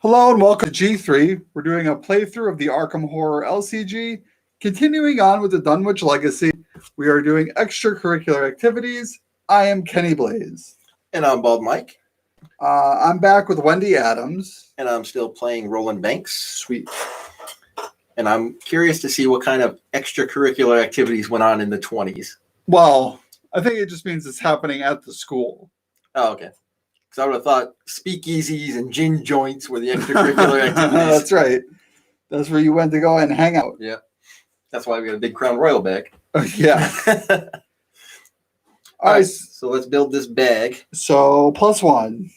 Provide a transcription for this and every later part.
Hello and welcome to G3. We're doing a playthrough of the Arkham Horror LCG. Continuing on with the Dunwich Legacy, we are doing extracurricular activities. I am Kenny Blaze. And I'm Bald Mike. I'm back with Wendy Adams. And I'm still playing Roland Banks. Sweet. And I'm curious to see what kind of extracurricular activities went on in the 20s. Well, I think it just means it's happening at the school. Oh, okay. Because I would have thought speakeasies and gin joints were the extracurricular activities. That's right. That's where you went to go and hang out. Yeah. That's why we got a big Crown Royal bag. Yeah. All right. So let's build this bag. So +1.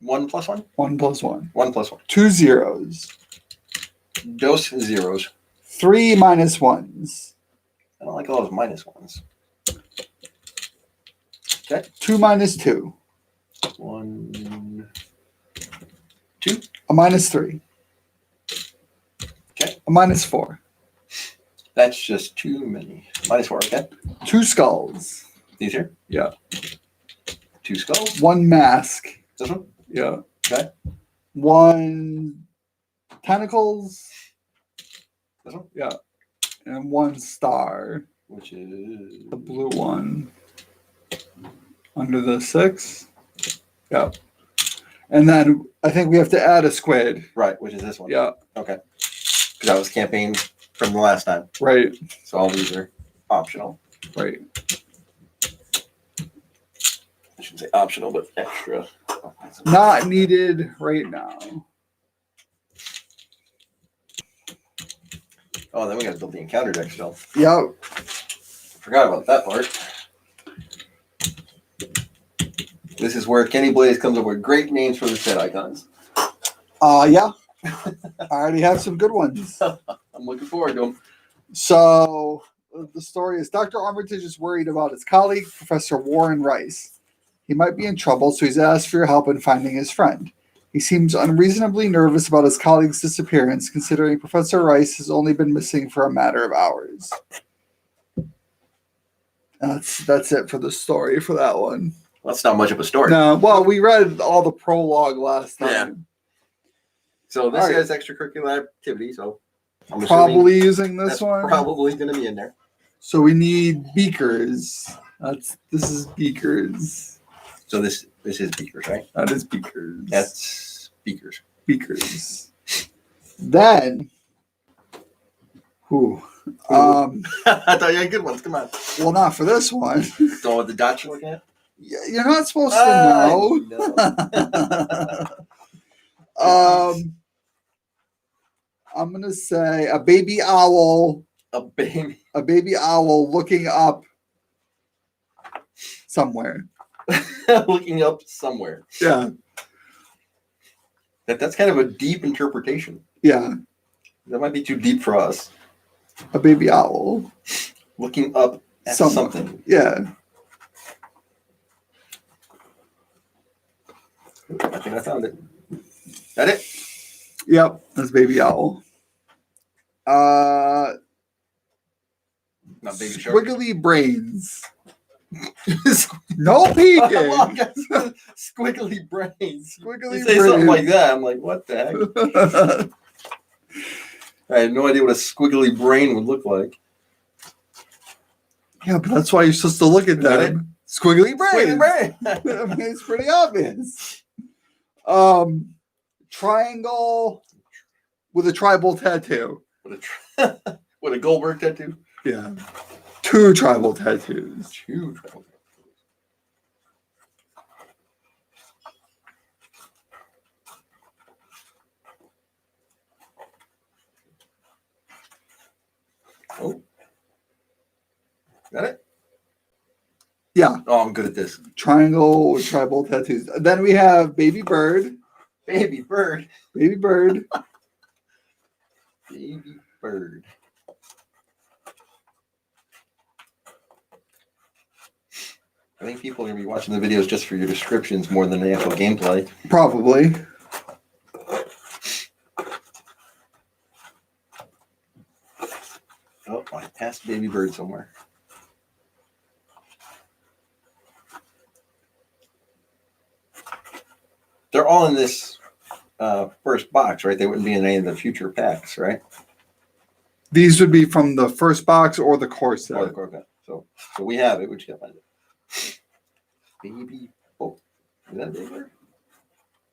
1 plus 1? 1 plus 1. 1 plus 1. 2 zeros. Dos zeros. 3 minus 1s. I don't like all those minus ones. Okay. 2 minus 2. 1, 2. A minus 3. Okay. A minus 4. That's just too many. Minus 4, okay. 2 skulls. These here? Yeah. 2 skulls. 1 mask. This one? Yeah. Okay. 1 tentacles. This one? Yeah. And 1 star. Which is The blue one. Under the 6. Yeah. And then I think we have to add a squid. right, which is this one. Yeah. Okay. Because that was campaign from the last time. Right. So all these are optional. Right. I shouldn't say optional, but extra. Not needed right now. Oh, then we got to build the encounter deck still. Yep. Forgot about that part. This is where Kenny Blaze comes up with great names for the set icons. Yeah. I already have some good ones. I'm looking forward to them. So the story is Dr. Armitage is worried about his colleague, Professor Warren Rice. He might be in trouble, so he's asked for your help in finding his friend. He seems unreasonably nervous about his colleague's disappearance, considering Professor Rice has only been missing for a matter of hours. That's it for the story for that one. Well, that's not much of a story. No, well, we read all the prologue last time. Yeah. So this All right. is extracurricular activity, so I'm Probably using this that's one. probably going to be in there. So we need beakers. This is beakers. So this is beakers, right? That is beakers. That's beakers. Beakers. Then, I thought you had good ones. Come on. well, not for this one. So what the dots you're looking at? You're not supposed to know. No. I'm gonna say a baby owl. A baby. A baby owl looking up somewhere. Looking up somewhere. Yeah. That's kind of a deep interpretation. Yeah. That might be too deep for us. A baby owl. Looking up at something. Yeah. I think I found it. That it? Yep. That's baby owl. Not baby shark. Squiggly brains. No peeking. Squiggly brains. Squiggly You say brains. something like that, I'm like, what the heck? I had no idea what a squiggly brain would look like. Yeah, but that's why you're supposed to look at Is that them. Squiggly brains. Squiggly brain. I mean, it's pretty obvious. Triangle with a tribal tattoo. With a Goldberg tattoo. Yeah. 2 tribal tattoos. 2 tribal tattoos. Oh. Got it? Yeah. Oh, I'm good at this. Triangle with tribal tattoos. Then we have baby bird. Baby bird. Baby bird. Baby bird. I think people are going to be watching the videos just for your descriptions more than the actual gameplay. Probably. Oh, I passed baby bird somewhere. They're all in this first box, right? They wouldn't be in any of the future packs, right? These would be from the first box or the core set. Or the core pack. So we have it. We just gotta find it. Baby. Oh, is that a baby bird?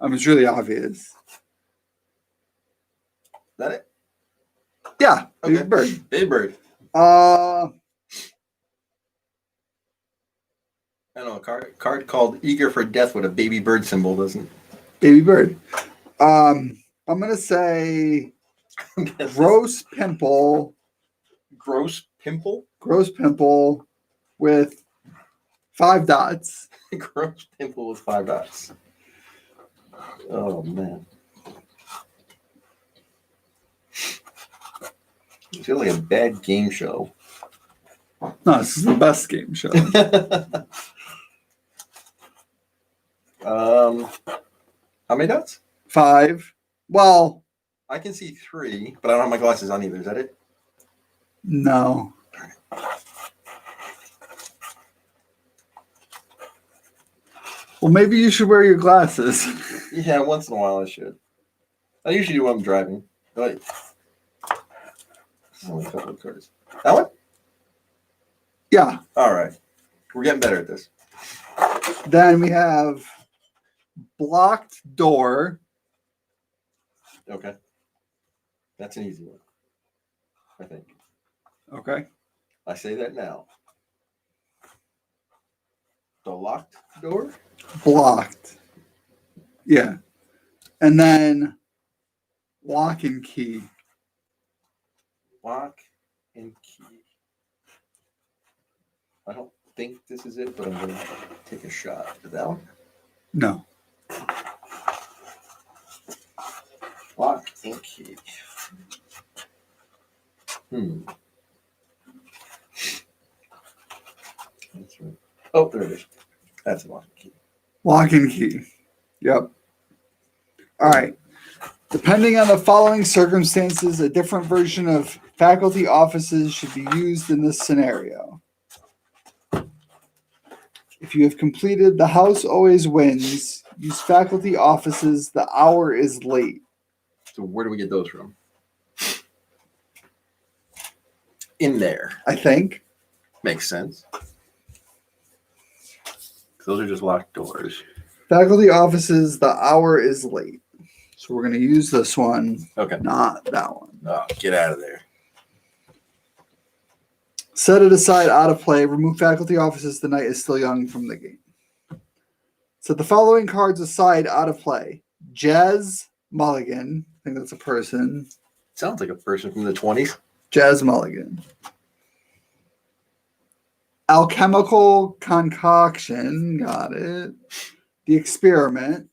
It's really obvious. Is that it? Yeah, Okay. baby bird. Baby bird. Uh, I know a card called Eager for Death with a baby bird symbol, doesn't baby bird. I'm gonna say gross pimple. Gross pimple? Gross pimple with 5 dots. Gross pimple with 5 dots. Oh man. You feel like a bad game show. No, this is the best game show. How many dots? 5. Well, I can see 3, but I don't have my glasses on either. Is that it? no. Well, maybe you should wear your glasses. Yeah, once in a while I should. I usually do when I'm driving. But only a couple of cards. That one? Yeah. All right. We're getting better at this. Then we have blocked door. Okay. That's an easy one, I think. Okay. I say that now. The locked door? Blocked. Yeah. And then lock and key. Lock and key. I don't think this is it, but I'm going to take a shot at that one. No. Lock and key. That's right. Oh, there it is. That's a lock and key. Lock and key. Yep. All right. Depending on the following circumstances, a different version of faculty offices should be used in this scenario. If you have completed the house always wins, use faculty offices, the hour is late. So where do we get those from? In there. I think. Makes sense. Those are just locked doors. Faculty offices, the hour is late. So we're going to use this one, Okay. not that one. Oh, get out of there. Set it aside out of play. Remove faculty offices. The night is still young from the game. Set the following cards aside out of play. Jazz Mulligan. I think that's a person. Sounds like a person from the 20s. Jazz Mulligan. Alchemical Concoction. Got it. The Experiment.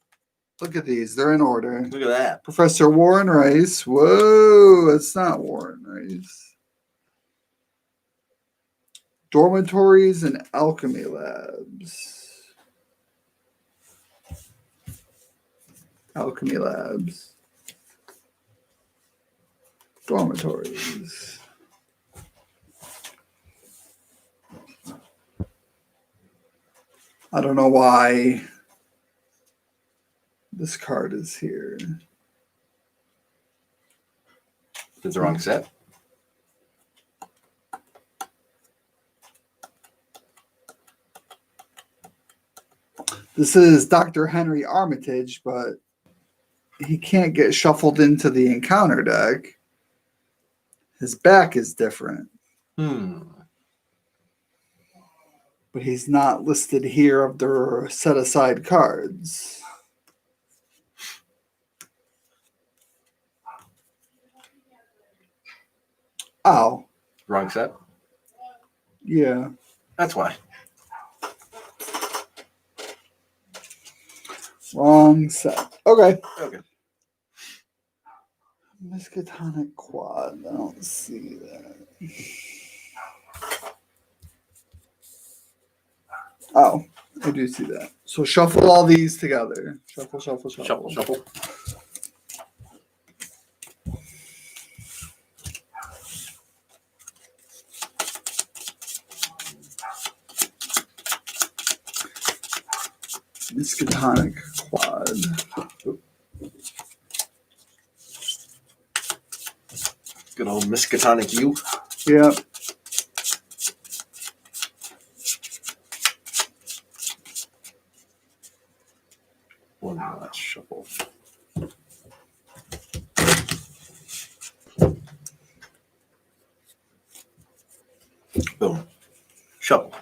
Look at these. They're in order. Look at that. Professor Warren Rice. Whoa, it's not Warren Rice. Dormitories and Alchemy Labs. Alchemy Labs. Dormitories. I don't know why this card is here. It's the wrong set. This is Dr. Henry Armitage, but he can't get shuffled into the encounter deck. His back is different. But he's not listed here of the set aside cards. Oh. Wrong set? Yeah. That's why. Wrong set. Okay. Okay. Miskatonic Quad. I don't see that. Oh, I do see that. So shuffle all these together. Shuffle, shuffle, shuffle. Shuffle, shuffle. Miskatonic Quad. Good old Miskatonic U. Yeah. One last shuffle. Boom. Shuffle.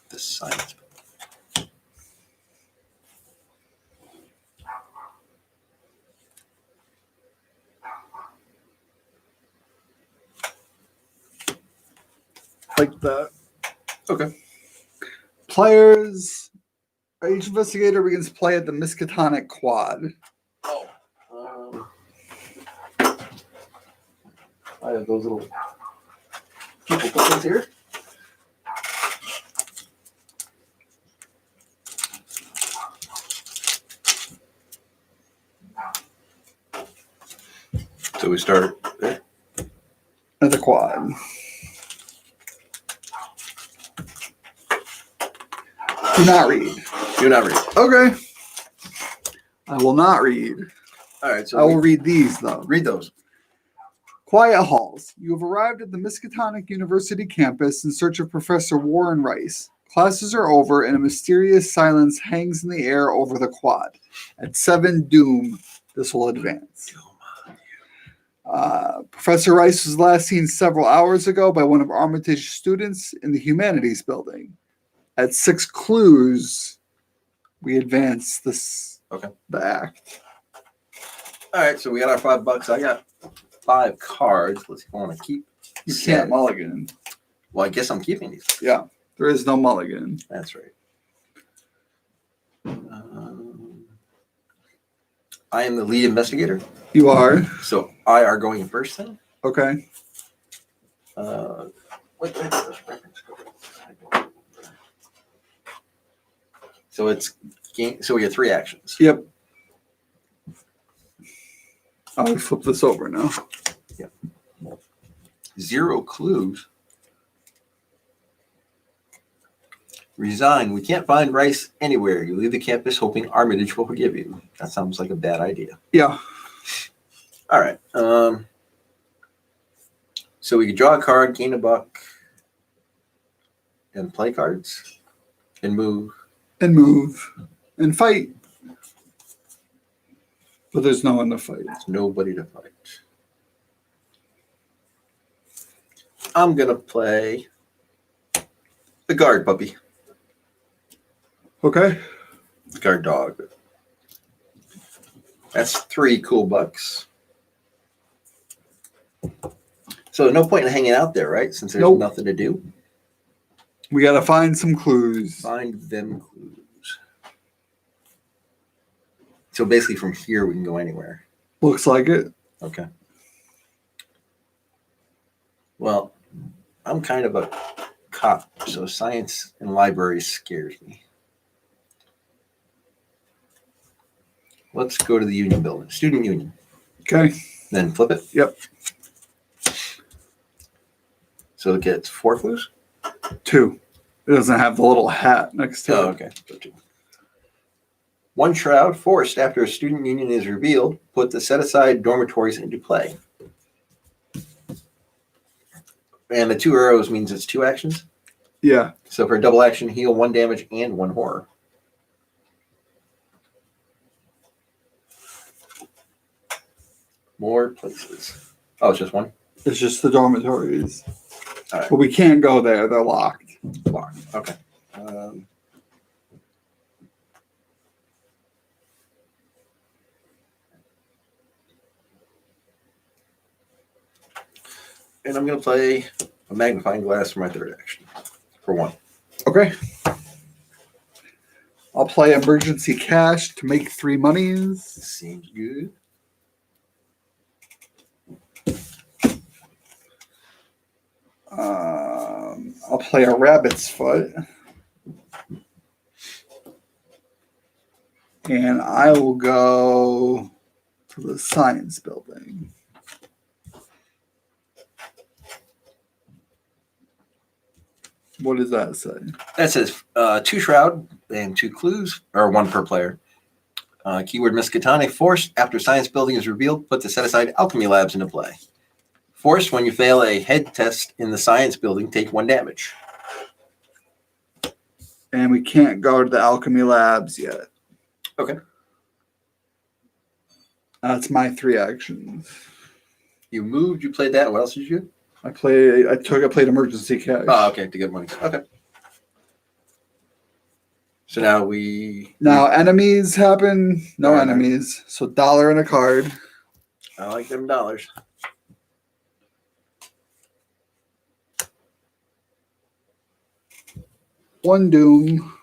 The science. Like that. Okay. Players. Each investigator begins play at the Miskatonic Quad. Oh. I have those little people buttons here. So we start there. At the Quad. Do not read. Do not read. Okay. I will not read. All right. So I will read these, though. read those. Quiet halls. You have arrived at the Miskatonic University campus in search of Professor Warren Rice. Classes are over and a mysterious silence hangs in the air over the quad. At 7 doom, this will advance. Professor Rice was last seen several hours ago by one of Armitage's students in the Humanities building. At 6 clues, we advance the act. All right. So we got our $5. I got 5 cards. Let's see if I want to keep. You can't mulligan. Well, I guess I'm keeping these. Yeah, there is no mulligan. That's right. I am the lead investigator. You are? So I are going first then. Okay. So it's game. So we have 3 actions. Yep. I'll flip this over now. 0 clues. Resign. We can't find Rice anywhere. You leave the campus hoping Armitage will forgive you. That sounds like a bad idea. Yeah. All right. So we can draw a card, gain a buck, and play cards, and move. And move. And fight. But there's no one to fight. There's nobody to fight. I'm going to play the guard puppy. Okay. Guard dog. That's 3 cool bucks. So no point in hanging out there, right? Since there's nothing to do. We got to find some clues. Find them clues. So basically from here we can go anywhere. Looks like it. Okay. Well, I'm kind of a cop, so science and libraries scares me. Let's go to the union building. Student union. Okay. Then flip it. Yep. So it gets 4 clues? 2. It doesn't have the little hat next to it. Oh, okay. So 2. 1 shroud forced after a student union is revealed. Put the set-aside dormitories into play. And the 2 arrows means it's 2 actions? Yeah. So for a double action, heal 1 damage and 1 horror. More places. Oh, it's just 1? It's just the dormitories. All right. But we can't go there. They're locked. Locked. Okay. And I'm going to play a magnifying glass for my 3rd action. For 1. Okay. I'll play emergency cash to make 3 monies. Seems good. I'll play a rabbit's foot. And I will go to the science building. What does that say? That says 2 shroud and 2 clues, or 1 per player. Keyword Miskatonic. Forced after science building is revealed, put the set aside alchemy labs into play. Forced when you fail a head test in the science building, take 1 damage. And we can't go to the alchemy labs yet. Okay. That's my 3 actions. You moved, you played that. What else did you do? I played emergency cash. Oh, okay, to get money. Okay. So now enemies happen. No Alright. enemies. So $1 and a card. I like them dollars. One doom.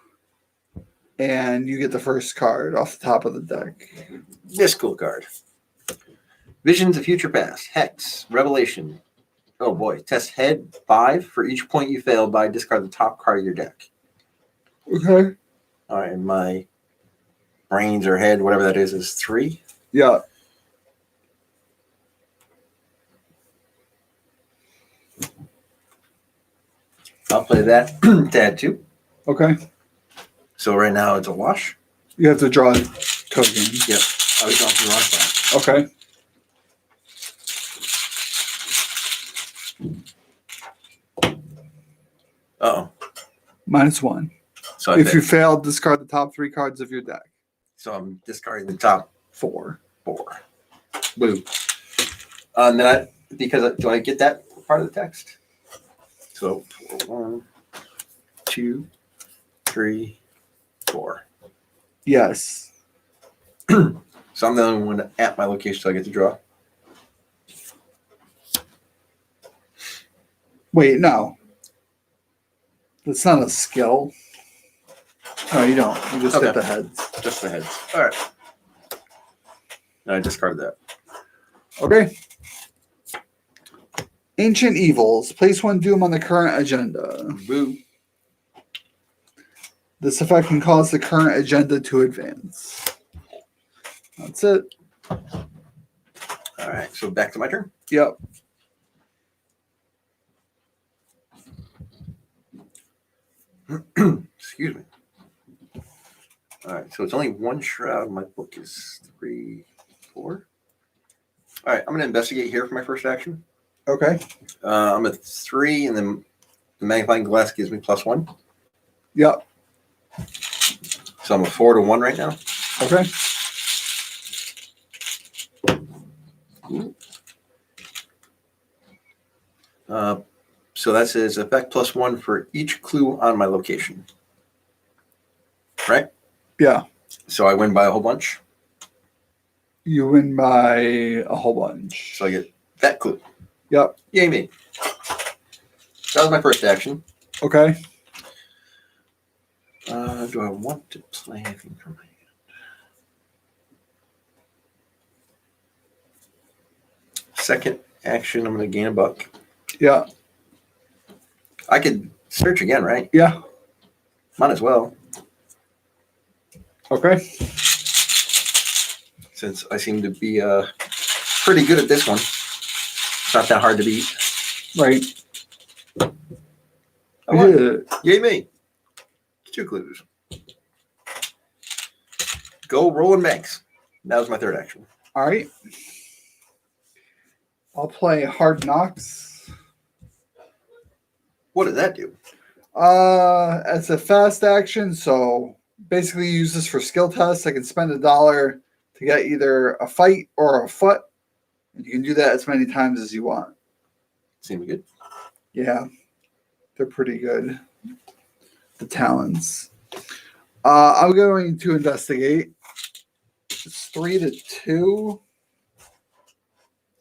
And you get the first card off the top of the deck. This cool card. Visions of Future Past. Hex. Revelation. Oh boy. Test head 5 for each point you fail by discard the top card of your deck. Okay. All right. And my brains or head, whatever that is 3. Yeah. I'll play that to add 2. Okay. So right now it's a wash. You have to draw a token. Yep. I was going to wash that. Okay. Uh-oh. -1. So If you fail, discard the top 3 cards of your deck. So I'm discarding the top 4. 4. Boo. And then do I get that part of the text? So 1, 2, 3, 4. Yes. So I'm the only one at my location, so I get to draw. Wait, no. That's not a skill. No, you don't. You just Okay. hit the heads. Just the heads. All right. And I discard that. Okay. Ancient Evils. Place 1 doom on the current agenda. Boo. This effect can cause the current agenda to advance. That's it. All right. So back to my turn. Yep. Excuse me. All right. So it's only 1 shroud. My book is 3, 4. All right. I'm going to investigate here for my first action. Okay. I'm at 3, and then the magnifying glass gives me +1. Yep. So I'm a 4 to 1 right now. Okay. So that says effect +1 for each clue on my location. Right? Yeah. So I win by a whole bunch. You win by a whole bunch. So I get that clue. Yep. Yay me. That was my first action. Okay. Do I want to play anything from my hand? Second action, I'm going to gain a buck. Yeah. I could search again, right? Yeah. Might as well, Okay. since I seem to be pretty good at this one. It's not that hard to beat. Right. I won. Yeah. Yay me. 2 clues. Go rolling banks. That was my third action. All right. I'll play Hard Knocks. What does that do? It's a fast action, so basically you use this for skill tests. I can spend $1 to get either a fight or a foot. And you can do that as many times as you want. Seems good. Yeah. They're pretty good. The talents. I'm going to investigate. It's 3 to 2.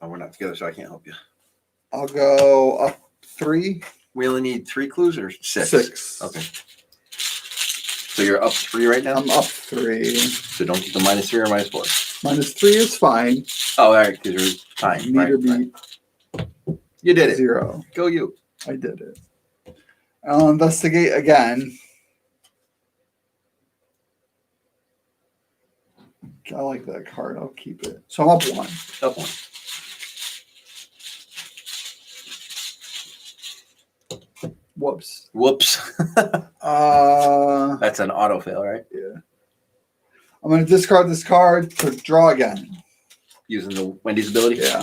Oh, we're not together, so I can't help you. I'll go up 3. We only need 3 clues or 6? 6. Okay. So you're up 3 right now? I'm up 3. So don't get the -3 or -4. -3 is fine. Oh, all right, because you're tying. Meter Right, beat right. You did it. 0. Go you. I did it. I'll investigate again. I like that card. I'll keep it. So I'm up 1. Up 1. What Whoops. Whoops. Uh, That's an auto fail, right? yeah. I'm going to discard this card to draw again. Using the Wendy's ability? Yeah.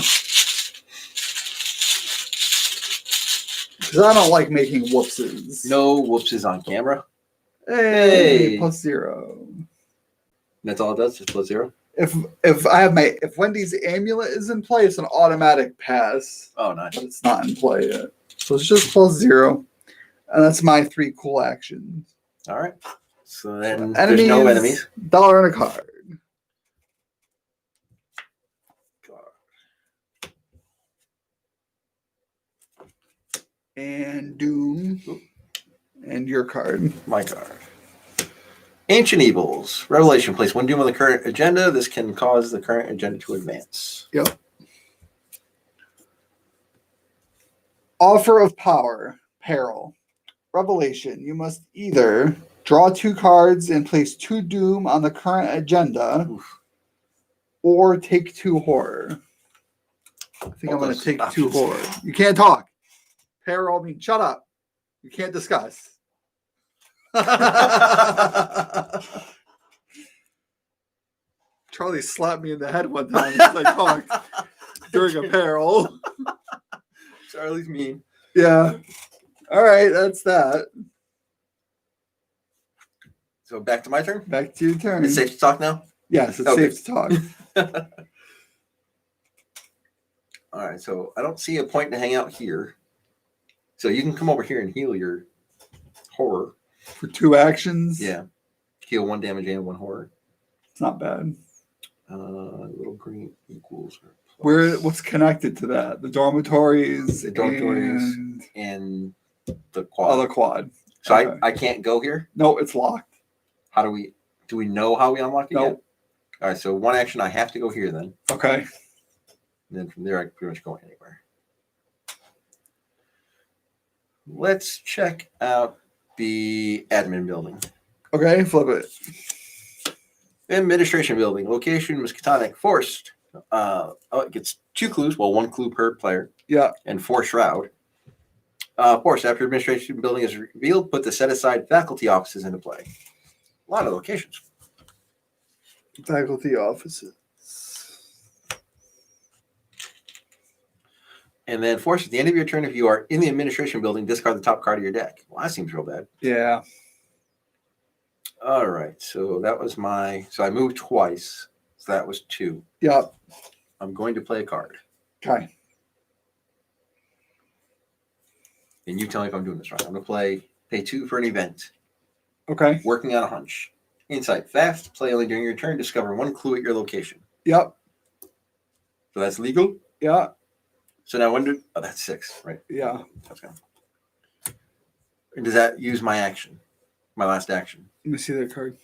Because I don't like making whoopses. No whoopses on camera. Hey, +0. That's all it does, just +0? If Wendy's amulet is in play, it's an automatic pass. Oh, nice. But it's not in play yet. So it's just +0. And that's my 3 cool actions. All right. So then there's no enemies. $1 and a card. And Doom. Oop. And your card. My card. Ancient Evils. Revelation. Place 1 Doom on the current agenda. This can cause the current agenda to advance. Yep. Offer of Power. Peril. Revelation. You must either draw 2 cards and place 2 Doom on the current agenda, or take 2 Horror. I think I'm going to take 2 Horror. You can't talk. Peril means shut up. You can't discuss. Charlie slapped me in the head one time because I talked during a peril. Charlie's mean. Yeah. All right, that's that. So back to my turn? Back to your turn. It's safe to talk now? Yes, it's safe to talk. All right, so I don't see a point to hang out here. So you can come over here and heal your horror. For 2 actions? Yeah. Heal 1 damage and 1 horror. It's not bad. Little green equals. What's connected to that? The dormitories. The dormitories and the quad. Oh, the quad. So okay. I can't go here? No, it's locked. How do we know how we unlock it Nope. yet? All right, so 1 action, I have to go here then. Okay. And then from there, I can pretty much go anywhere. Let's check out the admin building. Okay, flip it. Administration building. Location, Miskatonic. Forced. It gets 2 clues. Well, 1 clue per player. Yeah. And 4 shroud. Forced. After administration building is revealed, put the set-aside faculty offices into play. A lot of locations. Faculty offices. And then forced. At the end of your turn, if you are in the administration building, discard the top card of your deck. Well, that seems real bad. Yeah. All right. So that was so I moved twice. So that was 2. Yep. I'm going to play a card. Okay. And you tell me if I'm doing this right. I'm going to pay 2 for an event. Okay. Working on a hunch. Insight. Fast. Play only during your turn. Discover 1 clue at your location. Yep. So that's legal? Yeah. So now that's 6, right? Yeah. Okay. And does that use my action? My last action? Let me see that card.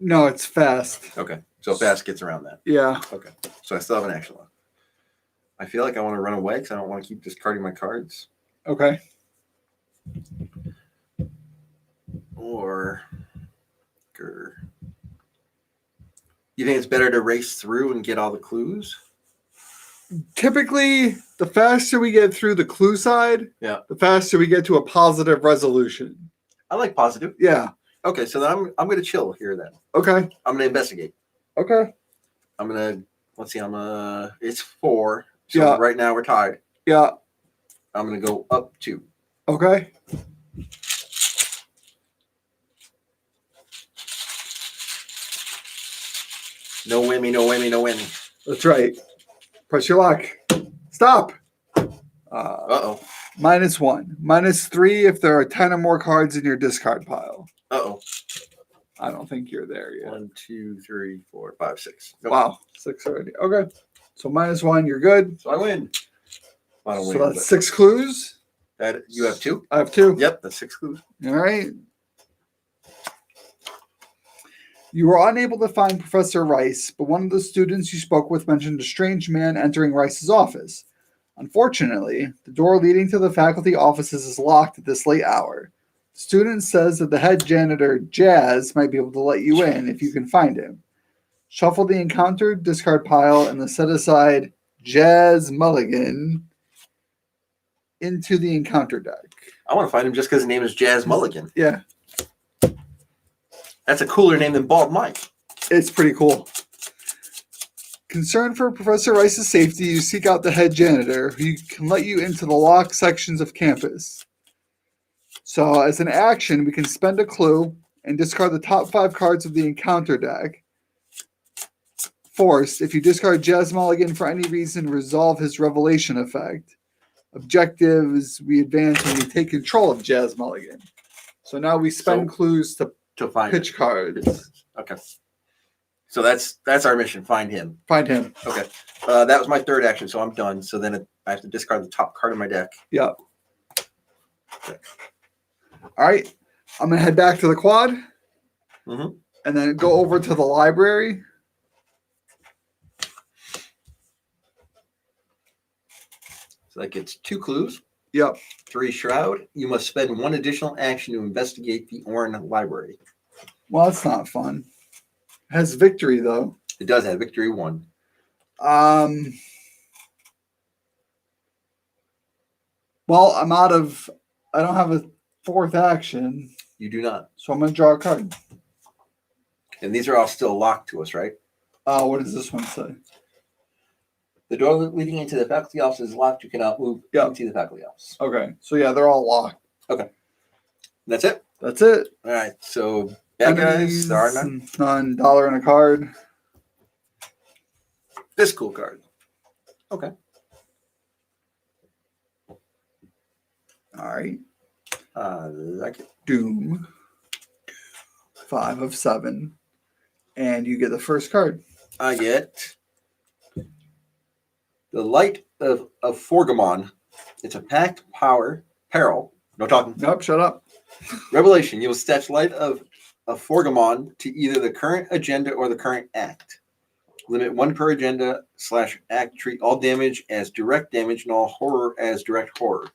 No, it's fast. Okay. So fast gets around that. Yeah. Okay. So I still have an action left. I feel like I want to run away because I don't want to keep discarding my cards. Okay. Or you think it's better to race through and get all the clues? Typically, the faster we get through the clue side, the faster we get to a positive resolution. I like positive. Yeah. Okay, so then I'm going to chill here then. Okay. I'm going to investigate. Okay. I'm going to, let's see, it's 4. So right now we're tied. Yeah. I'm going to go up 2. Okay. No whammy, no whammy, no whammy. That's right. Press your luck. Stop. Uh-oh. -1. -3 if there are 10 or more cards in your discard pile. Uh-oh. I don't think you're there yet. 1, 2, 3, 4, 5, 6. Nope. Wow. 6 already. Okay. So -1, you're good. So I win. I don't So win, that's 6 clues. you have 2? I have 2. Yep, that's 6 clues. All right. You were unable to find Professor Rice, but one of the students you spoke with mentioned a strange man entering Rice's office. Unfortunately, the door leading to the faculty offices is locked at this late hour. The student says that the head janitor, Jazz, might be able to let you in if you can find him. Shuffle the encountered discard pile and the set aside Jazz Mulligan into the encounter deck. I want to find him just because his name is Jazz Mulligan. Yeah, That's a cooler name than Bald Mike. it's pretty cool. Concerned for Professor Rice's safety, you seek out the head janitor, who can let you into the locked sections of campus. So, as an action, we can spend a clue and discard the top 5 cards of the encounter deck. Forced, if you discard Jazz Mulligan for any reason, resolve his revelation effect. Objectives, we advance when we take control of Jazz Mulligan. So now we spend clues to find pitch cards. Okay. So that's our mission. Find him. Find him. Okay. That was my third action, so I'm done. So then I have to discard the top card of my deck. Yep. Okay. All right. I'm going to head back to the quad Mm-hmm. and then go over to the library. So that gets 2 clues. Yep. 3 shroud. You must spend 1 additional action to investigate the Orin library. Well, that's not fun. It has victory, though. It does have victory 1. Well, I don't have a 4th action, You do not. so I'm going to draw a card. And these are all still locked to us, right? What does this one say? The door leading into the faculty office is locked. You cannot move into the faculty office. Okay. So, yeah, they're all locked. That's it. That's it. All right. So, bad guys, there are none. None. $1 and a card. This cool card. Okay. All right. Like it. Doom. 5 of 7. And you get the first card. I get the Light of Forgamon. It's a packed peril. No talking. Nope, shut up. Revelation. You will attach Light of Forgamon to either the current agenda or the current act. Limit 1 per agenda / act. Treat all damage as direct damage and all horror as direct horror.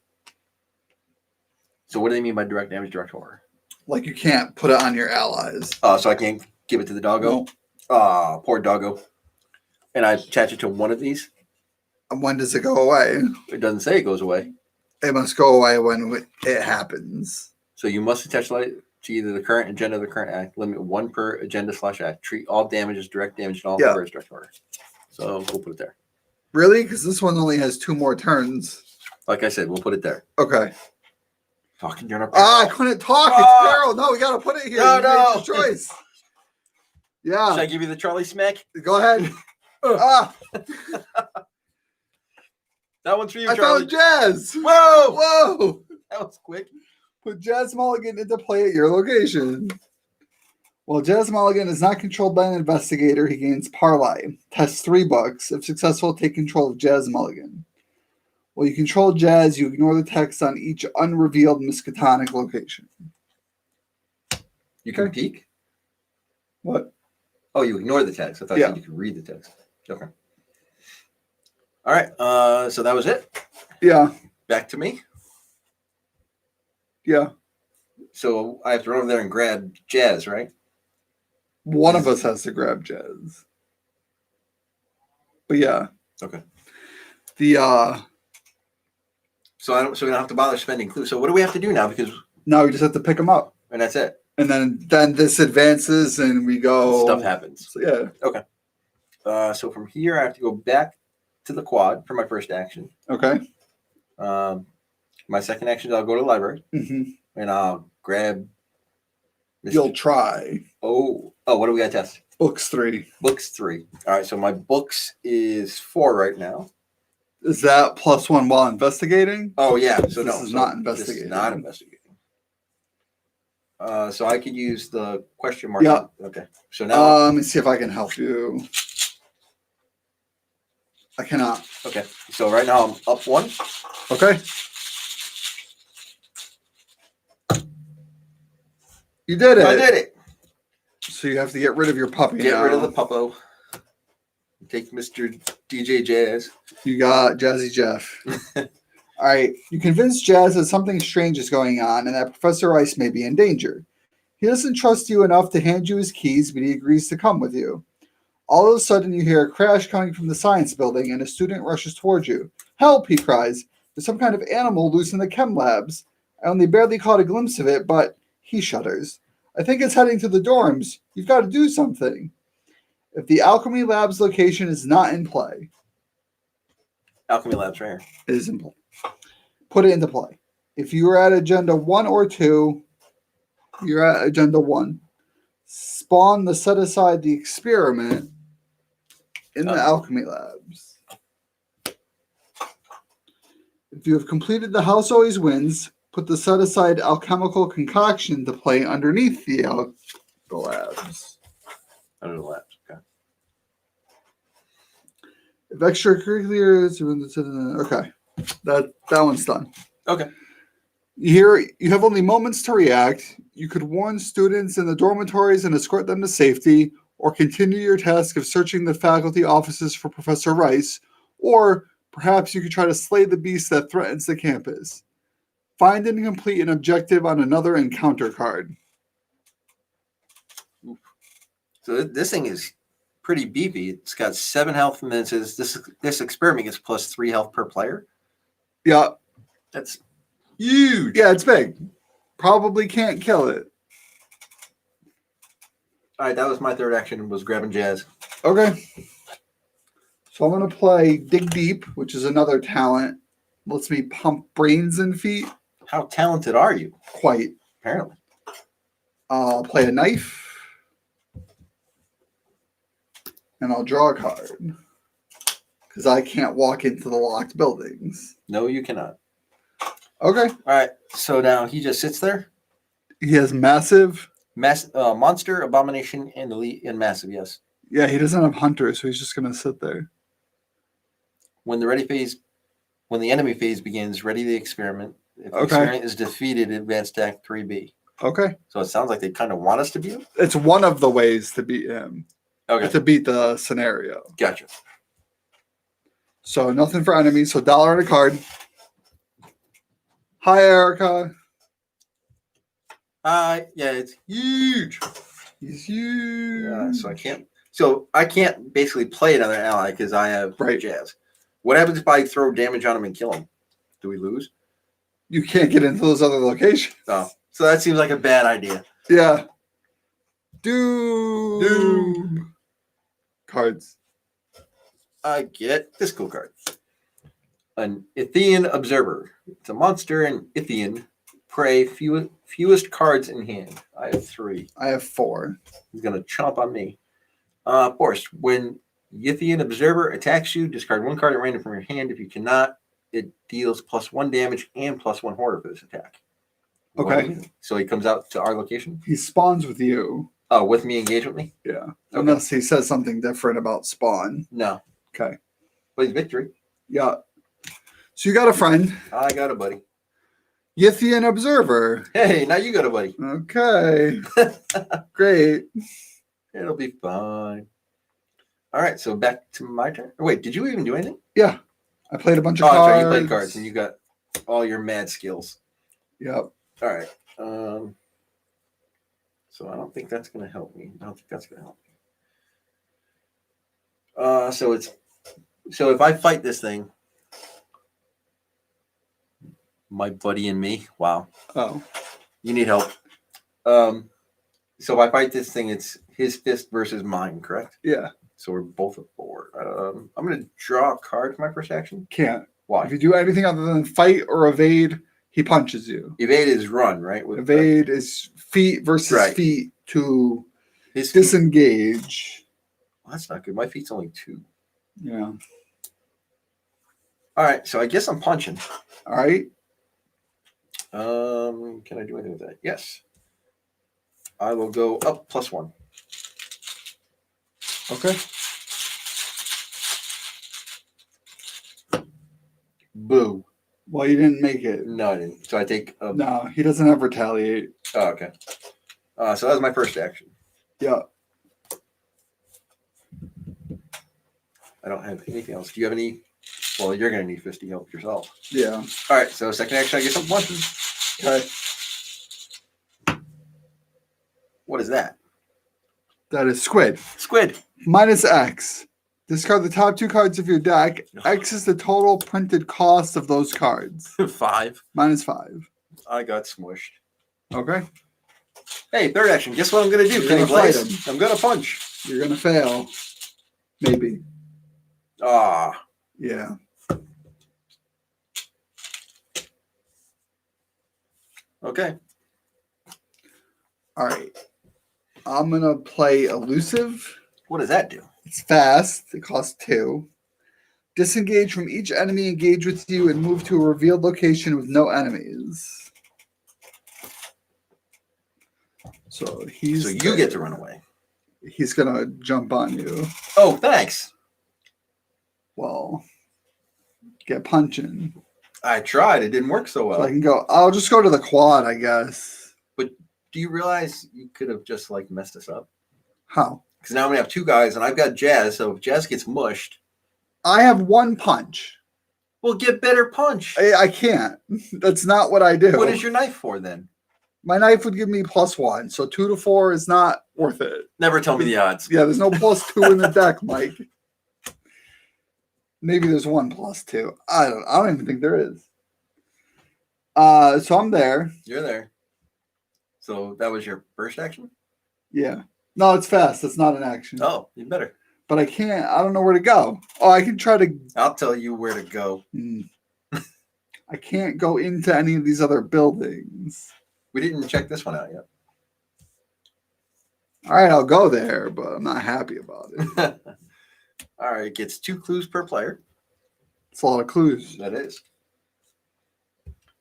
So what do they mean by direct damage, direct horror? Like you can't put it on your allies. So I can't give it to the doggo? No. Poor doggo. And I attach it to one of these? When does it go away? It doesn't say it goes away. It must go away when it happens. So you must attach Light to either the current agenda or the current act. Limit 1 per agenda / act. Treat all damage as direct damage and all horror as direct horror. So we'll put it there. Really? Because this one only has 2 more turns. Like I said, we'll put it there. Okay. Fucking Jonah. I couldn't talk. It's Carol. No, we got to put it here. No, You no. made your choice. Yeah. Should I give you the Charlie smack? Go ahead. That one's for you, I Charlie. found Jazz. Whoa! Whoa. That was quick. Put Jazz Mulligan into play at your location. While Jazz Mulligan is not controlled by an investigator, he gains Parlay. Tests 3 books. If successful, take control of Jazz Mulligan. While you control Jazz, you ignore the text on each unrevealed Miskatonic location. You can peek? What? Oh, you ignore the text. I thought you could read the text. Okay. All right. So that was it. Yeah. Back to me. Yeah. So I have to run over there and grab Jazz, right? One of us has to grab Jazz. But yeah. Okay. So we don't have to bother spending clues. So what do we have to do now? Because now we just have to pick them up. And that's it. And then this advances and we go. Stuff happens. So, yeah. Okay. So from here, I have to go back to the quad for my first action. Okay. My second action is I'll go to the library. Mm-hmm. And I'll grab. You'll try. Oh, what do we got to test? Books 3. Books 3. All right. So my books is 4 right now. Is that +1 while investigating? Oh, yeah. So this is not investigating. This is not investigating. So I could use the question mark. Yeah. Okay. So now. Let me see if I can help you. I cannot. Okay. So right now I'm up 1. Okay. You did it. I did it. So you have to get rid of your puppy Get now. rid of the puppo. Take Mr. DJ Jazz. You got Jazzy Jeff. All right. You convince Jazz that something strange is going on and that Professor Rice may be in danger. He doesn't trust you enough to hand you his keys, but he agrees to come with you. All of a sudden, you hear a crash coming from the science building and a student rushes towards you. Help, he cries. There's some kind of animal loose in the chem labs. I only barely caught a glimpse of it, but he shudders. I think it's heading to the dorms. You've got to do something. If the Alchemy Labs location is not in play, Alchemy Labs right here. it is in play. Put it into play. If you are at Agenda 1 or 2, you're at Agenda 1. Spawn the set aside the experiment in the Alchemy Labs. If you have completed the House Always Wins, put the set aside alchemical concoction to play underneath the labs. Under the labs, okay. If extracurriculars, okay, that one's done. Okay. Here, you have only moments to react. You could warn students in the dormitories and escort them to safety, or continue your task of searching the faculty offices for Professor Rice, or perhaps you could try to slay the beast that threatens the campus. Find and complete an objective on another encounter card. So this thing is pretty beefy. It's got 7 health, and then it says this experiment gets plus 3 health per player. Yeah. That's huge. Yeah, it's big. Probably can't kill it. All right, that was my third action, was grabbing Jazz. Okay. So I'm going to play Dig Deep, which is another talent. Lets me pump brains and feet. How talented are you? Quite. Apparently. I'll play a knife. And I'll draw a card. Because I can't walk into the locked buildings. No, you cannot. Okay. All right, so now he just sits there. He has massive. Monster, Abomination, and Elite, and Massive, yes. Yeah, he doesn't have Hunter, so he's just going to sit there. When the enemy phase begins, ready the experiment. If the experiment is defeated, advance stack 3B. Okay. So it sounds like they kind of want us to beat him? It's one of the ways to beat him. Okay. To beat the scenario. Gotcha. So nothing for enemies, so $1 on a card. Hi, Erica. Yeah, it's huge. He's huge. Yeah, so I can't basically play another ally because I have Jazz. What happens if I throw damage on him and kill him? Do we lose? You can't get into those other locations. Oh, so that seems like a bad idea. Yeah. Doom. Cards. I get this cool card. An Ithian Observer. It's a monster in Ithian. Prey, fewest cards in hand. I have 3. I have 4. He's going to chomp on me. Force. When Yithian Observer attacks you, discard 1 card at random from your hand. If you cannot, it deals +1 damage and +1 horror for this attack. Okay. So he comes out to our location? He spawns with you. Oh, with me, engage with me? Yeah. Okay. Unless he says something different about spawn. No. Okay. But he's victory. Yeah. So you got a friend. I got a buddy. Yithian Observer. Hey, now you got a buddy. Okay. Great. It'll be fine. All right, so back to my turn. Wait, did you even do anything? Yeah. I played a bunch of cards. Oh, sorry, you played cards and you got all your mad skills. Yep. All right. So I don't think that's going to help me. So if I fight this thing, my buddy and me. Wow. Oh. You need help. So if I fight this thing, it's his fist versus mine, correct? Yeah. So we're both at 4. I'm going to draw a card for my first action. Can't. Why? If you do anything other than fight or evade, he punches you. Evade is run, right? Evade is feet versus feet to disengage. Well, that's not good. My feet's only 2. Yeah. All right. So I guess I'm punching. All right. Can I do anything with that? Yes. I will go up +1. Okay. Boo. Well, you didn't make it. No, I didn't. So I take a... No, he doesn't have retaliate. Oh, okay. So that was my first action. Yeah. I don't have anything else. Do you have any? Well, you're going to need 50 help yourself. Yeah. All right. So second action, I guess I'm punching. Okay. What is that? That is squid. Squid. -X. Discard the top 2 cards of your deck. X is the total printed cost of those cards. 5. -5. I got smushed. Okay. Hey, third action. Guess what I'm going to do, You're Kenny gonna fight Blaze? I'm going to punch. You're going to fail. Maybe. Ah. Yeah. Okay. All right. I'm going to play Elusive. What does that do? It's fast. It costs 2. Disengage from each enemy engaged with you and move to a revealed location with no enemies. So you get to run away. He's going to jump on you. Oh, thanks. Well, get punching. I tried. It didn't work so well. So I can go. I'll just go to the quad, I guess. But do you realize you could have just like messed us up? How? Because now I'm going to have 2 guys and I've got Jazz. So if Jazz gets mushed, I have 1 punch. we'll get better punch. I can't. That's not what I do. What is your knife for then? My knife would give me +1, so 2 to 4 is not worth it. Never tell me the odds. Yeah, there's no +2 in the deck, Mike. Maybe there's 1 +2. I don't even think there is. So I'm there. You're there. So that was your first action? Yeah. No, it's fast. That's not an action. Oh, you better. But I can't. I don't know where to go. Oh, I can try to. I'll tell you where to go. I can't go into any of these other buildings. We didn't check this one out yet. All right, I'll go there, but I'm not happy about it. All right, it gets 2 clues per player. It's a lot of clues. That is.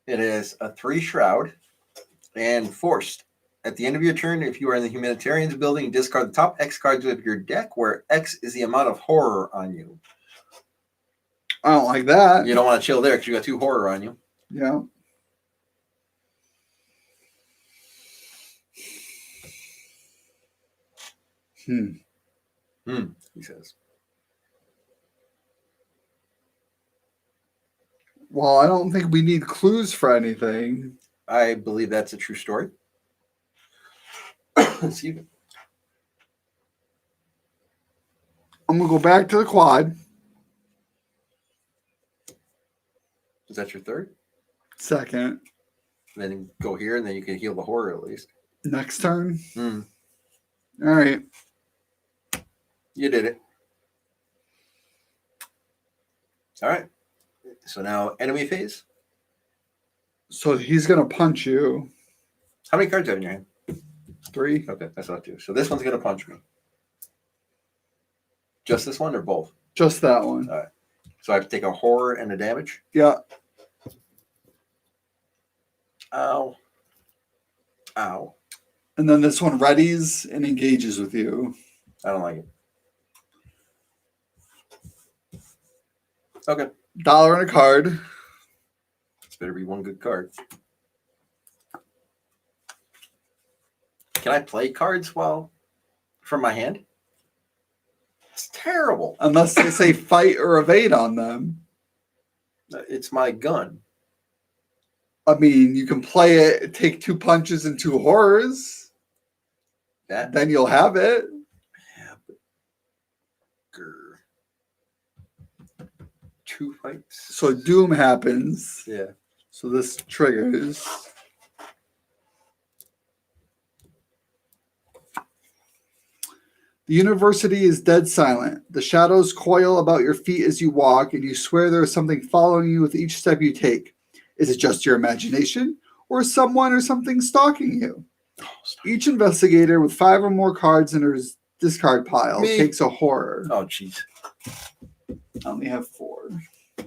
It is a 3 shroud and forced. At the end of your turn, if you are in the humanitarians building, discard the top X cards of your deck, where X is the amount of horror on you. I don't like that. You don't want to chill there because you got 2 horror on you. Yeah. He says. Well, I don't think we need clues for anything. I believe that's a true story. Excuse me. I'm going to go back to the quad. Is that your third? Second. Then go here, and then you can heal the horror at least. Next turn. All right. You did it. All right. So now enemy phase. So he's going to punch you. How many cards do you have in your hand? 3. Okay, that's not 2. So this one's going to punch me. Just this one or both? Just that one. All right. So I have to take a horror and a damage? Yeah. Ow. Ow. And then this one readies and engages with you. I don't like it. Okay. $1 and a card. This better be one good card. Can I play cards from my hand? It's terrible. Unless they say fight or evade on them. It's my gun. I mean, you can play it, take 2 punches and 2 horrors. Then you'll have it. Yeah, but 2 fights. So doom happens. Yeah. So this triggers. The university is dead silent. The shadows coil about your feet as you walk, and you swear there is something following you with each step you take. Is it just your imagination, or is someone or something stalking you? Each investigator with 5 or more cards in his discard pile takes a horror. Oh, jeez. I only have 4. All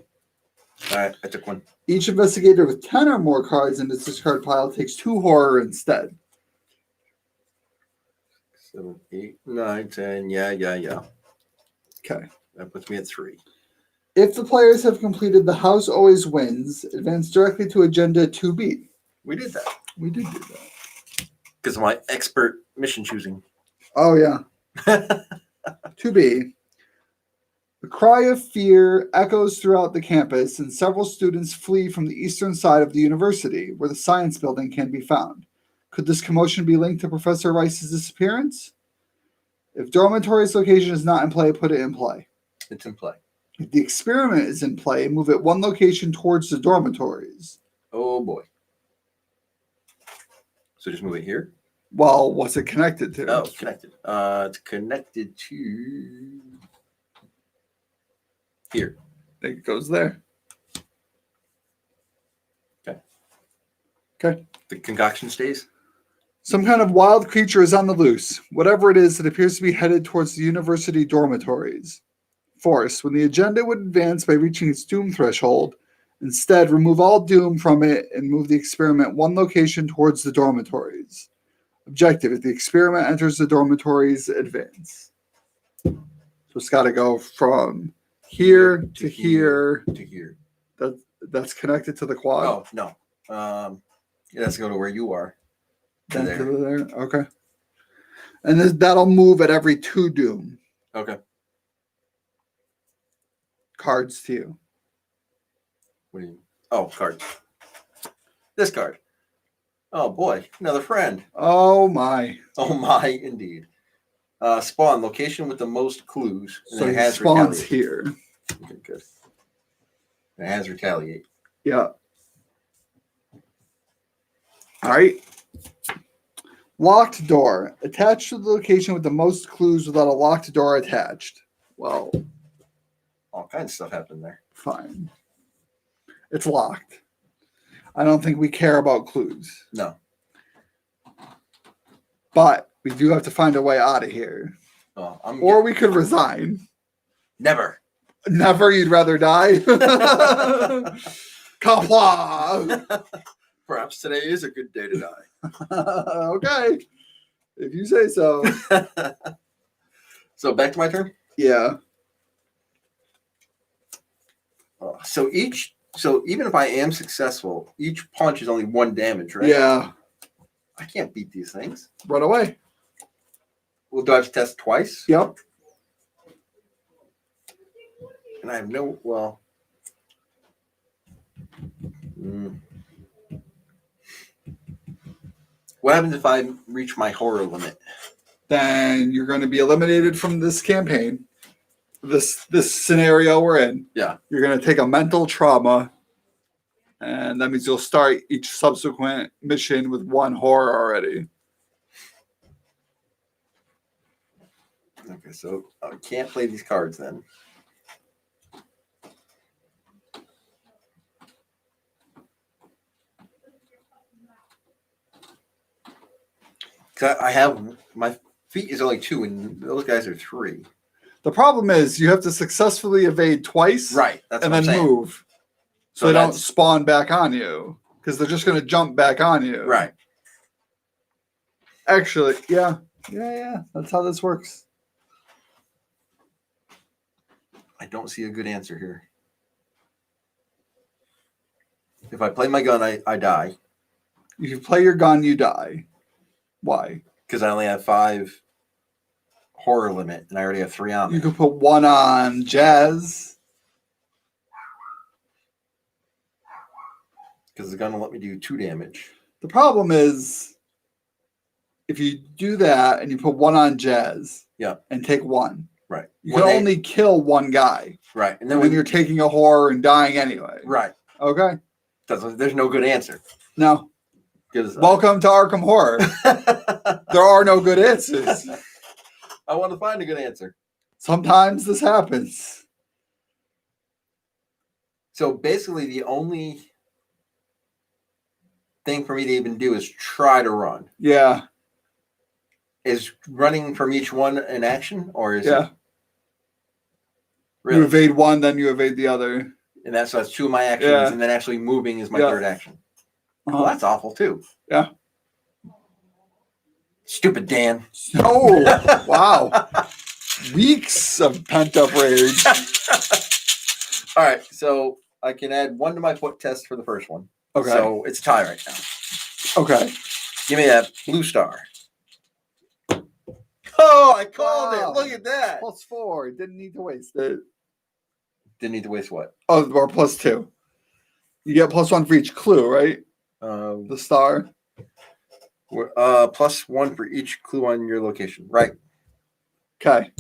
right, I took 1. Each investigator with 10 or more cards in his discard pile takes 2 horror instead. 7, 8, 9, 10. Yeah. Okay. That puts me at 3. If the players have completed the house always wins, advance directly to agenda 2B. We did that. We did do that. Because of my expert mission choosing. Oh, yeah. 2B. The cry of fear echoes throughout the campus, and several students flee from the eastern side of the university, where the science building can be found. Could this commotion be linked to Professor Rice's disappearance? If dormitory's location is not in play, put it in play. It's in play. If the experiment is in play, move it one location towards the dormitories. Oh boy. So just move it here. Well, what's it connected to? Oh, it's connected. It's connected to here. It goes there. Okay. Okay. The concoction stays. Some kind of wild creature is on the loose. Whatever it is, it appears to be headed towards the university dormitories. Force, when the agenda would advance by reaching its doom threshold, instead remove all doom from it and move the experiment one location towards the dormitories. Objective, if the experiment enters the dormitories, advance. So it's got to go from here to here. To here. That's connected to the quad. Oh, no. It has to go to where you are. To there. To there. Okay. And that'll move at every 2 doom. Okay. Cards to you. What do you mean? Oh, cards. This card. Oh boy, another friend. Oh my. Oh my, indeed. Spawn, location with the most clues. And So it has spawns retaliate. here. Okay, good. And it has retaliate. Yeah. All right. Locked door. Attached to the location with the most clues without a locked door attached. Well, All kinds of stuff happened there. fine. It's locked. I don't think we care about clues. No. But we do have to find a way out of here. Oh, Or we could resign. Never. Never, you'd rather die? Kapla! Perhaps today is a good day to die. Okay. If you say so. So back to my turn. Yeah. So even if I am successful, each punch is only 1 damage, right? Yeah. I can't beat these things. Run away. Well, do I have to test twice? Yep. And I have no, well. What happens if I reach my horror limit? Then you're going to be eliminated from this campaign. This scenario we're in. Yeah. You're going to take a mental trauma. And that means you'll start each subsequent mission with 1 horror already. Okay, so I can't play these cards then. Because I have, my feet is only 2 and those guys are 3. The problem is you have to successfully evade twice. Right. That's and what then I'm saying. move. So they don't spawn back on you. Because they're just going to jump back on you. Right. Actually, yeah. Yeah. That's how this works. I don't see a good answer here. If I play my gun, I die. If you play your gun, you die. Why? Because I only have 5 horror limit, and I already have 3 on me. You could put 1 on Jazz. Because the gun will let me do 2 damage. The problem is, if you do that and you put 1 on Jazz, yeah, and take 1, right, you can only kill 1 guy, right, and then when you're taking a horror and dying anyway, right, okay, there's no good answer. No. Welcome to Arkham Horror. There are no good answers. I want to find a good answer. Sometimes this happens. So basically, the only thing for me to even do is try to run. Yeah. Is running from each one an action, or is it? Really? You evade one, then you evade the other. And that's 2 of my actions, and then actually moving is my 3rd action. Well, that's awful too. Yeah. Stupid Dan. Oh, wow. Weeks of pent-up rage. All right, so I can add 1 to my foot test for the first one. Okay. So it's a tie right now. Okay. Give me that blue star. Oh, I called it. Look at that. +4. Didn't need to waste it. Didn't need to waste what? Oh, or +2. You get +1 for each clue, right? The star. +1 for each clue on your location. Right. Okay.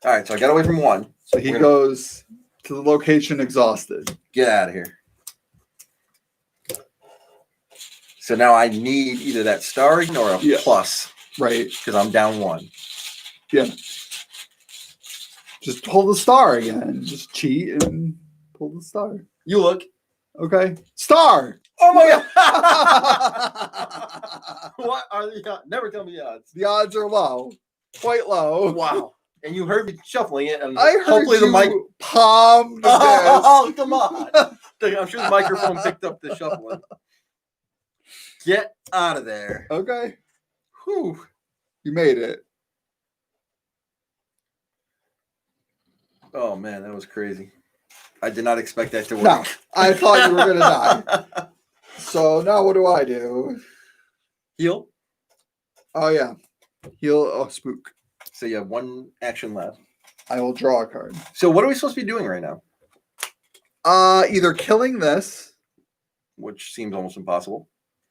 All right, so I got away from one. So he goes to the location exhausted. Get out of here. So now I need either that star again or a plus. Right. Because I'm down one. Yeah. Just pull the star again. Just cheat and pull the star. You look. Okay. Star! Oh my god! What are the odds? Never tell me the odds. The odds are low. Quite low. Wow. And you heard me shuffling it. And I heard hopefully you the mic. palm the Oh, come on. I'm sure the microphone picked up the shuffling. Get out of there. Okay. Whew. You made it. Oh, man, that was crazy. I did not expect that to work. No, I thought you were going to die. So now what do I do? Heal. Oh, yeah. Heal. Oh, spook. So you have one action left. I will draw a card. So what are we supposed to be doing right now? Either killing this Which seems almost impossible.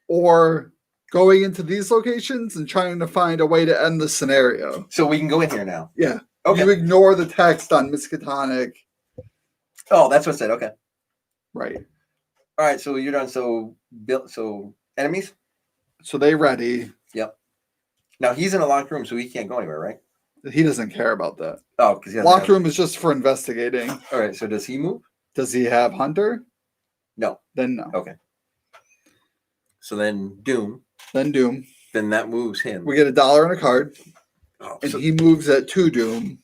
or going into these locations and trying to find a way to end the scenario. So we can go in here now. Yeah. Okay. You ignore the text on Miskatonic. Oh, that's what it said. Okay. Right. All right. So you're done. So enemies. So they ready. Yep. Now he's in a locked room, so he can't go anywhere, right? He doesn't care about that. Oh, because Locked room is just for investigating. All right. So does he move? Does he have Hunter? No. Then no. Okay. So then Doom. Then Doom. Then that moves him. We get $1 and a card. Oh, And he moves at 2 Doom.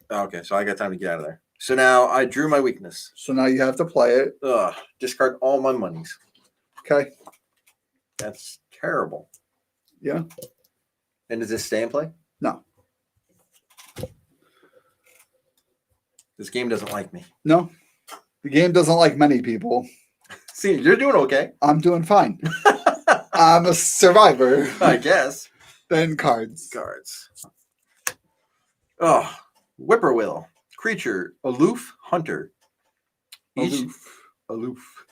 okay. So I got time to get out of there. So now I drew my weakness. So now you have to play it. Ugh. Discard all my monies. Okay. That's terrible. Yeah. And does this stay in play? No. This game doesn't like me. No. The game doesn't like many people. See, you're doing okay. I'm doing fine. I'm a survivor. I guess. Then cards. Cards. Oh, Whippoorwill. Creature. Aloof. Hunter. Aloof.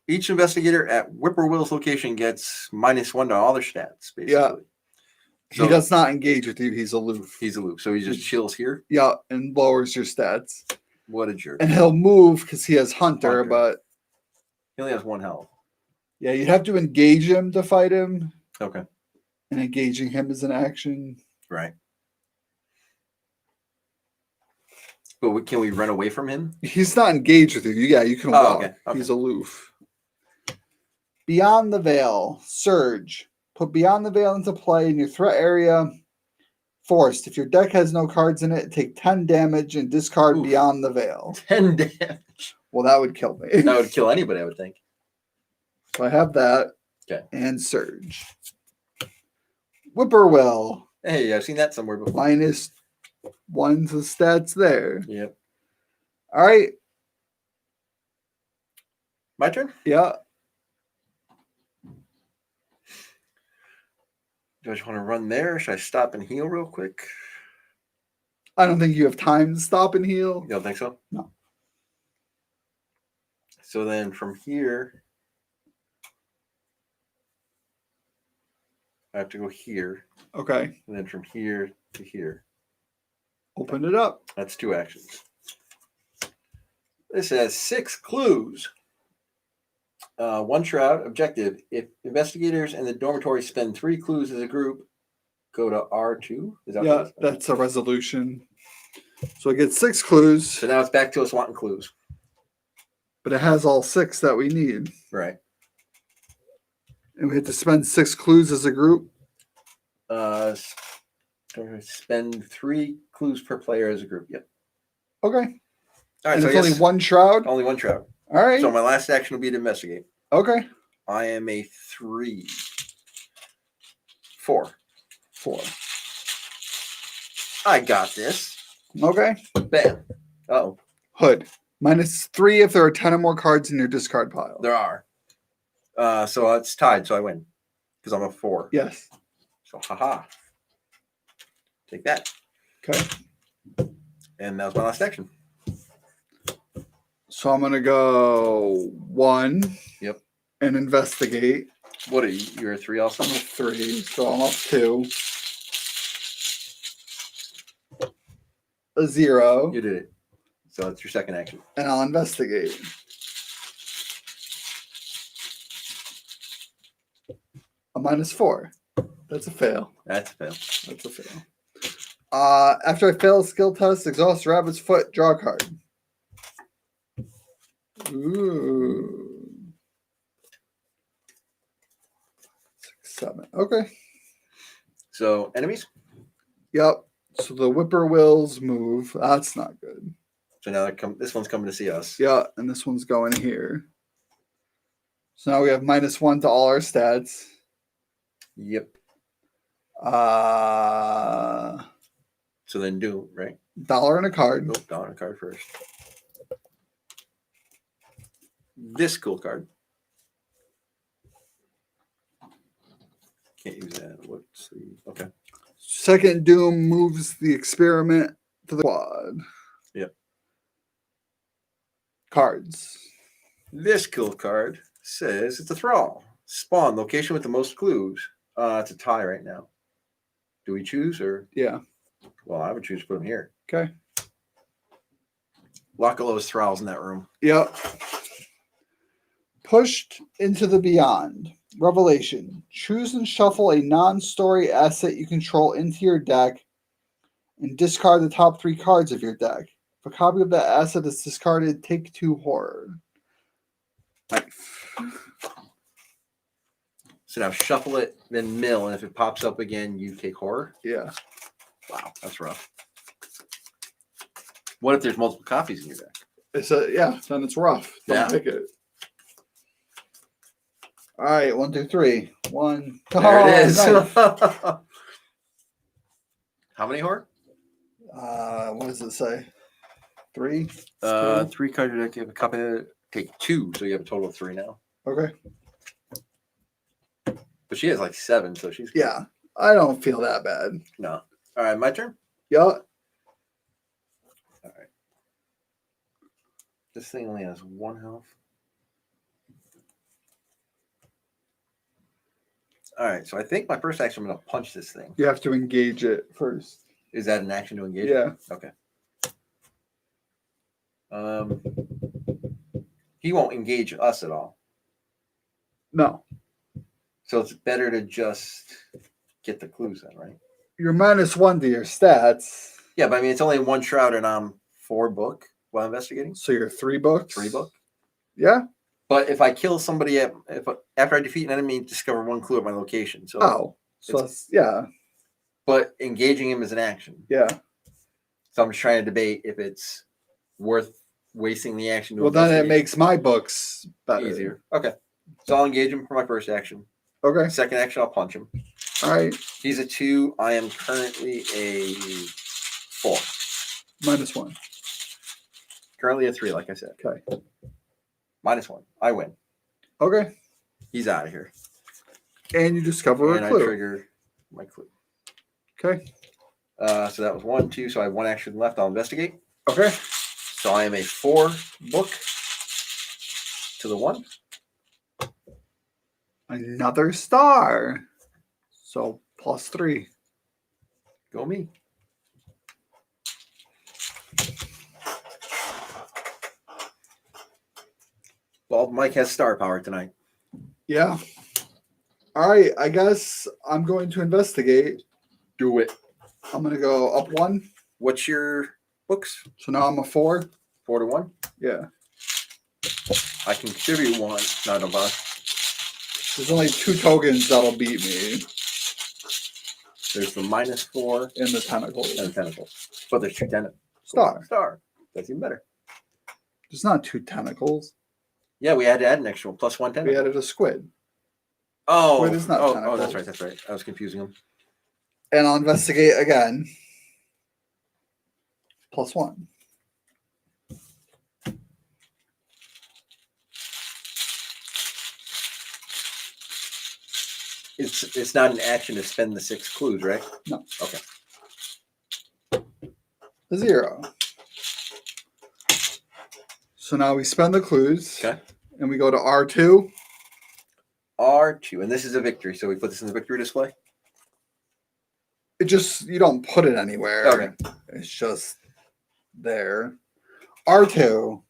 Each investigator at Whippoorwill's location gets -1 to all their stats, basically. Yeah. So He does not engage with you. He's aloof. he's aloof. So he just chills here. Yeah, and lowers your stats. What a jerk. And he'll move because he has Hunter, but He only has 1 health. yeah, you have to engage him to fight him. Okay. And engaging him is an action. Right. But can we run away from him? He's not engaged with you. Yeah, you can walk. Okay. He's aloof. Beyond the Veil. Surge. Put Beyond the Veil into play in your threat area. Forced. If your deck has no cards in it, take 10 damage and discard Beyond the Veil. 10 damage. Well, that would kill me. That would kill anybody, I would think. So I have that. Okay. And Surge. Whippoorwill. Hey, I've seen that somewhere before. -1 to stats there. Yep. All right. My turn? Yeah. Do I just want to run there? Should I stop and heal real quick? I don't think you have time to stop and heal. You don't think so? No. So then from here, I have to go here. Okay. And then from here to here. Open it up. That's 2 actions. This has 6 clues. 1 shroud. Objective. If investigators in the dormitory spend 3 clues as a group, go to R2. Is that Yeah, what it is? that's a resolution. So it gets 6 clues, So now it's back to us wanting clues. but it has all 6 that we need. Right. And we have to spend 6 clues as a group. Spend 3 clues per player as a group. Yep. Okay. All right. And So it's only 1 shroud. only 1 shroud. All right. So my last action will be to investigate. Okay. I am a 3. 4. 4. I got this. Okay. Bam. Uh-oh. Hood. -3 if there are 10 or more cards in your discard pile. There are. So it's tied, so I win. Because I'm a 4. Yes. So haha. Take that. Okay. And that was my last action. So I'm going to go 1. Yep. And investigate. What are you? You're a 3 also? I'm a 3, so I'm up 2. a 0. You did it. So it's your second action. And I'll investigate. A -4. That's a fail. That's a fail. That's a fail. After I fail a skill test, exhaust rabbit's foot, draw a card. Ooh. 6, 7. Okay. So enemies. Yep. So the whippoorwills move. That's not good. So now this one's coming to see us. Yeah, and this one's going here. So now we have -1 to all our stats. Yep. $1 So then do, right? and a card. Nope, dollar and a card first. This cool card. Can't use that. What's the okay? Second Doom moves the experiment to the quad. Yep. Cards. This cool card says it's a thrall. Spawn location with the most clues. It's a tie right now. Do we choose or? Yeah. Well, I would choose to put them here. Okay. Lock all those thralls in that room. Yep. Pushed into the beyond. Revelation. Choose and shuffle a non-story asset you control into your deck and discard the top 3 cards of your deck. If a copy of that asset is discarded, take 2 horror. Knife. So now shuffle it, then mill, and if it pops up again, you take horror. Yeah. Wow, that's rough. What if there's multiple copies in your deck? Then it's rough. Don't pick it. All right, 1, 2, 3. 1. There it is. Nice. How many horror? What does it say? 3? 3 cards in your deck. You have a copy of it. Take 2, so you have a total of 3 now. Okay. But she has like 7, so she's good. Yeah, I don't feel that bad. No. All right, my turn. Yeah. All right. This thing only has 1 health. All right, so I think my first action, I'm going to punch this thing. You have to engage it first. Is that an action to engage? Yeah. Okay. He won't engage us at all. No. So it's better to just get the clues then, right? You're -1 to your stats. Yeah, but I mean, it's only 1 shroud and I'm 4 book while investigating. So you're 3 books. 3 book. Yeah. But if I kill somebody after I defeat an enemy, discover 1 clue at my location. So yeah. But engaging him is an action. Yeah. So I'm just trying to debate if it's worth wasting the action. Well, then it makes my books better. Easier. Okay. So I'll engage him for my first action. Okay. Second action, I'll punch him. All right. He's a 2. I am currently a 4. -1. Currently a 3, like I said. Okay. -1. I win. Okay. He's out of here. And you discover And a clue. I trigger my clue. Okay. So that was 1, 2. So I have 1 action left. I'll investigate. Okay. So I am a 4 book to the 1. Another star. So +3. Go me. Bald Mike has star power tonight. Yeah. All right. I guess I'm going to investigate. Do it. I'm going to go up 1. What's your books? So now I'm a 4. 4 to 1. Yeah. I can contribute 1. No, don't bother. There's only 2 tokens that'll beat me There's the -4 in the tentacles. and the tentacles. But there's 2 tentacles. Star. That's even better. There's not 2 tentacles. Yeah, we had to add an extra one. +1 tentacle. We added a squid. Oh, Squid is not oh, tentacles. that's right. That's right. I was confusing them. And I'll investigate again. +1. It's not an action to spend the 6 clues, right? No. Okay. A 0. So now we spend the clues. Okay. And we go to R2. R2, and this is a victory. So we put this in the victory display. It just, you don't put it anywhere. Okay. It's just there. R2.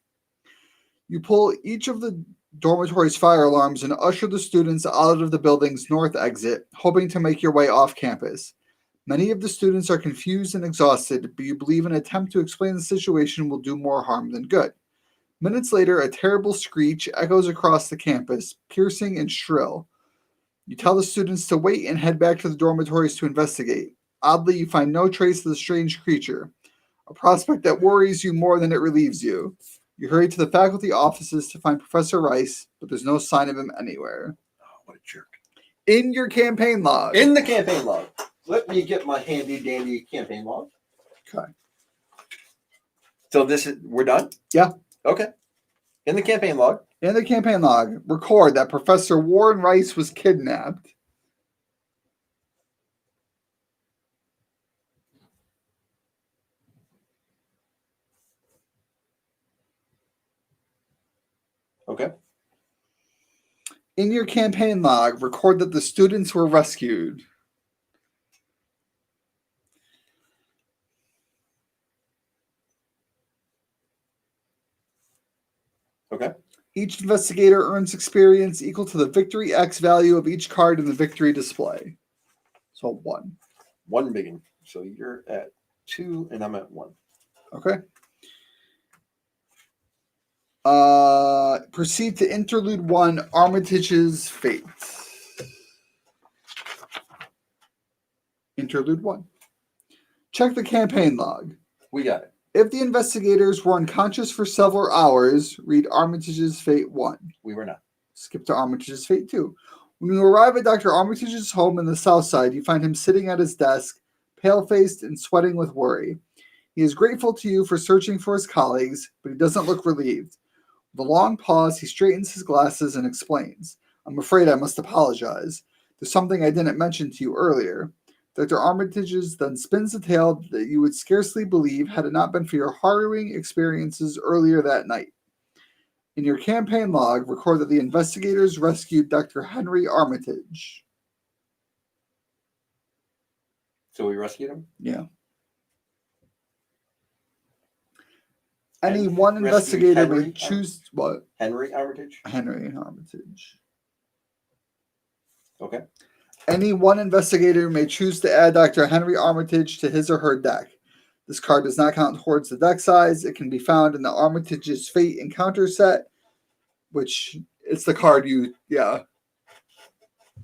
You pull each of the dormitory's fire alarms and usher the students out of the building's north exit, hoping to make your way off campus. Many of the students are confused and exhausted, but you believe an attempt to explain the situation will do more harm than good. Minutes later, a terrible screech echoes across the campus, piercing and shrill. You tell the students to wait and head back to the dormitories to investigate. Oddly, you find no trace of the strange creature, a prospect that worries you more than it relieves you. You hurry to the faculty offices to find Professor Rice, but there's no sign of him anywhere. Oh, what a jerk. In your campaign log. In the campaign log. Let me get my handy dandy campaign log. Okay. So we're done? Yeah. Okay. In the campaign log. In the campaign log, record that Professor Warren Rice was kidnapped. Okay. In your campaign log, record that the students were rescued. Okay. Each investigator earns experience equal to the victory X value of each card in the victory display. So 1. 1 biggin. So you're at 2 and I'm at 1. Okay. Proceed to Interlude 1, Armitage's Fate. Interlude 1. Check the campaign log. We got it. If the investigators were unconscious for several hours, read Armitage's Fate 1. We were not. Skip to Armitage's Fate 2. When you arrive at Dr. Armitage's home in the south side, you find him sitting at his desk, pale-faced and sweating with worry. He is grateful to you for searching for his colleagues, but he doesn't look relieved. With a long pause, he straightens his glasses and explains, "I'm afraid I must apologize. There's something I didn't mention to you earlier." Dr. Armitage's then spins a tale that you would scarcely believe had it not been for your harrowing experiences earlier that night. In your campaign log, record that the investigators rescued Dr. Henry Armitage. So we rescued him? Yeah. Any one investigator may choose what? Henry Armitage? Henry Armitage. Okay. Any one investigator may choose to add Dr. Henry Armitage to his or her deck. This card does not count towards the deck size. It can be found in the Armitage's Fate encounter set, which it's the card What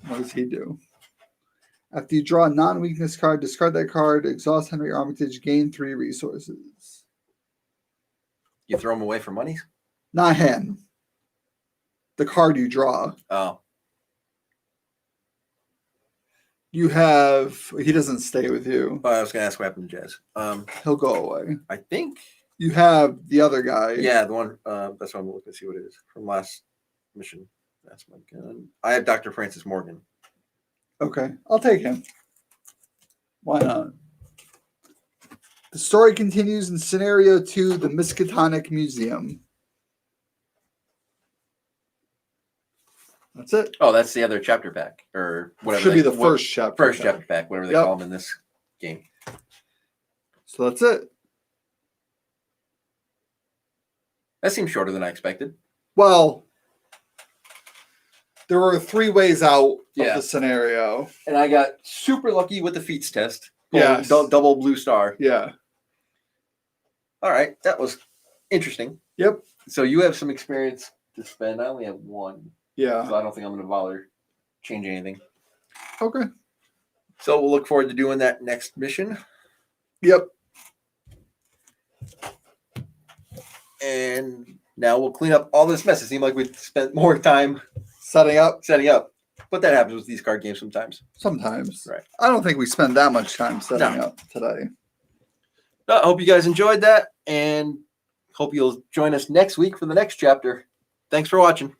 does he do? After you draw a non-weakness card, discard that card, exhaust Henry Armitage, gain 3 resources. You throw him away for money? Not him. The card you draw. Oh. You have... He doesn't stay with you. I was going to ask what happened to Jazz. He'll go away. I think... You have the other guy. Yeah, the one... that's why I'm looking to see what it is. From last mission. That's my gun. I have Dr. Francis Morgan. Okay. I'll take him. Why not? The story continues in Scenario 2, the Miskatonic Museum. That's it. Oh, that's the other chapter pack. Or whatever. Should be the first chapter. First chapter pack, whatever they call them in this game. So that's it. That seems shorter than I expected. Well, there were 3 ways out of the scenario. And I got super lucky with the feats test. Yes. Double blue star. Yeah. All right. That was interesting. Yep. So you have some experience to spend. I only have 1. Yeah. So I don't think I'm going to bother changing anything. Okay. So we'll look forward to doing that next mission. Yep. And now we'll clean up all this mess. It seemed like we spent more time setting up. But that happens with these card games sometimes. Sometimes. Right. I don't think we spend that much time setting up today. I hope you guys enjoyed that and hope you'll join us next week for the next chapter. Thanks for watching.